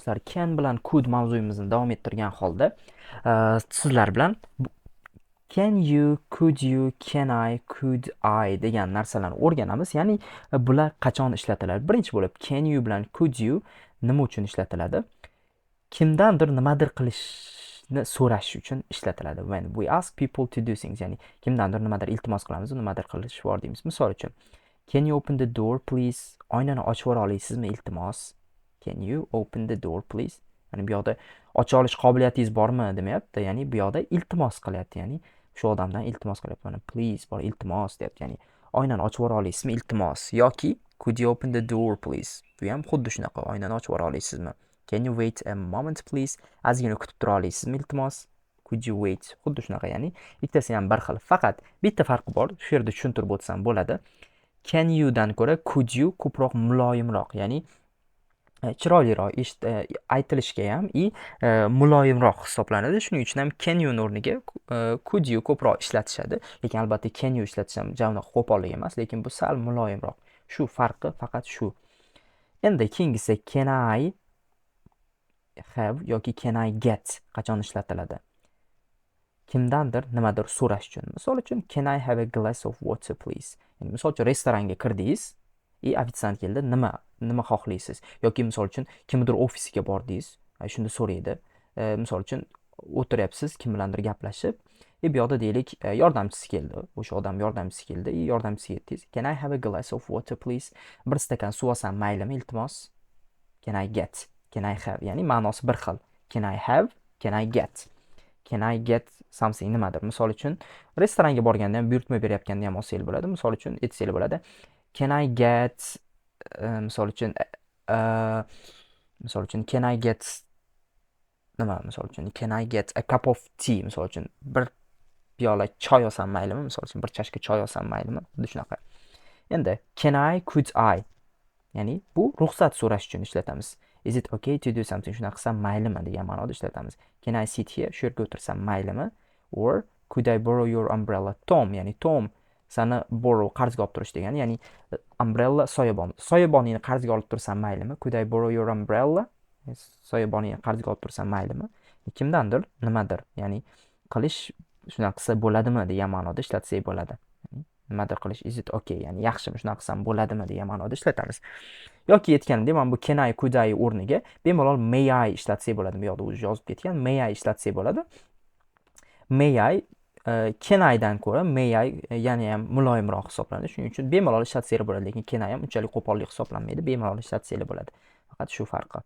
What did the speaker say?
do'stlar, can bilan could mavzuyimizni davom ettirgan holda sizlar bilan can you, could you, can I, could I degan narsalarni o'rganamiz. Ya'ni bular qachon ishlatiladi? Birinchi bo'lib can you bilan could you nima uchun ishlatiladi? Kimdandir nimadir qilishni so'rash uchun ishlatiladi. When we ask people to do things, ya'ni kimdandir nimadir iltimos qilamiz, nimadir qilish bor deymiz. Misol uchun can you open the door please? Oynani ochib yubora olasizmi iltimos? Can you open the door please? Ya'ni bu yoqda ocha olish qobiliyatingiz bormi demayapti. Ya'ni bu yoqda iltimos qilyapti. Ya'ni shu odamdan iltimos qilyapti. Mana please bor iltimos deyapti. Ya'ni oynani ochib yubora olasizmi iltimos? Yoki could you open the door please? Bu ham xuddi shunaqa. Oynani ochib yubora olasizmi? Can you wait a moment please? Ozgina kutib tura olasizmi iltimos? Could you wait? Xuddi shunaqa. Ya'ni ikkitasi ham bir xil. Faqat bitta farqi bor. Shu yerda tushuntirib o'tsam bo'ladi. Can you dan ko'ra could you ko'proq muloyimroq, ya'ni chiroyliroq aytilishga ham muloyimroq hisoblanadi. Shuning uchun ham can you o'rniga could you ko'proq ishlatishadi. Lekin albatta can you ishlatish ham javni qo'pollik emas, lekin bu sal muloyimroq. Shu farqi faqat shu. Endi keyingisi can I have yoki can I get qachon ishlatiladi? Kimdandir nimadir so'rash uchun. Misol uchun can I have a glass of water please? Ya'ni misol uchun restoranga kirdingiz, ofitsiant keldi, nima xohlaysiz? Yoki misol uchun kimdir ofisiga bordingiz, shunda so'raydi. Misol uchun o'tiryapsiz, kim bilandir gaplashib, bu yoqda deylik yordamchisi keldi. O'sha odam yordamchisi keldi, yordamchisiga aytdingiz. Can I have a glass of water please? Bir stakan suv olsam maylimi iltimos? Can I get? Can I have? Ya'ni ma'nosi bir xil. Can I have? Can I get? Can I get something nimadir? Misol uchun restoranga borganda ham buyurtma berayotganda ham olsangiz bo'ladi. Misol uchun aytsangiz bo'ladi. Can I get misol uchun can I get nima? Misol uchun can I get a cup of tea? Misol uchun bir piyola choy olsam maylimi? Misol uchun bir chashka choy olsam maylimi? Xuddi shunaqa. Endi can I, could I? Ya'ni bu ruxsat so'rash uchun ishlatamiz. Is it okay to do something? Shunaqa qilsam maylimi degan ma'noda ishlatamiz. Can I sit here? Shu yerga o'tirsam maylimi? Or could I borrow your umbrella? Tom, ya'ni Tom sani borrow qarzga olib turish degani, ya'ni umbrella soyabon. Soyaboningni qarzga olib tursam maylimi? Could I borrow your umbrella? Soyaboningni qarzga olib tursam maylimi? Kimdandir nimadir, ya'ni qilish shunaqa qilsa bo'ladimi degan ma'noda ishlatsak bo'ladi. Nimadir qilish is it okay? Ya'ni yaxshimi shunaqa qilsam bo'ladimi degan ma'noda ishlatamiz. Yoki aytganimdek, mana bu can I, could I o'rniga bemalol may I ishlatsak bo'ladi. Bu yoqda o'zi yozib ketgan. May I ishlatsak bo'ladi. May I can I dan ko'ra may I yana ham muloyimroq hisoblanadi. Shuning uchun bemalol ishlatsanglar bo'ladi, lekin can I ham unchalik qo'pollik hisoblanmaydi. Bemalol ishlatsanglar bo'ladi. Faqat shu farqi.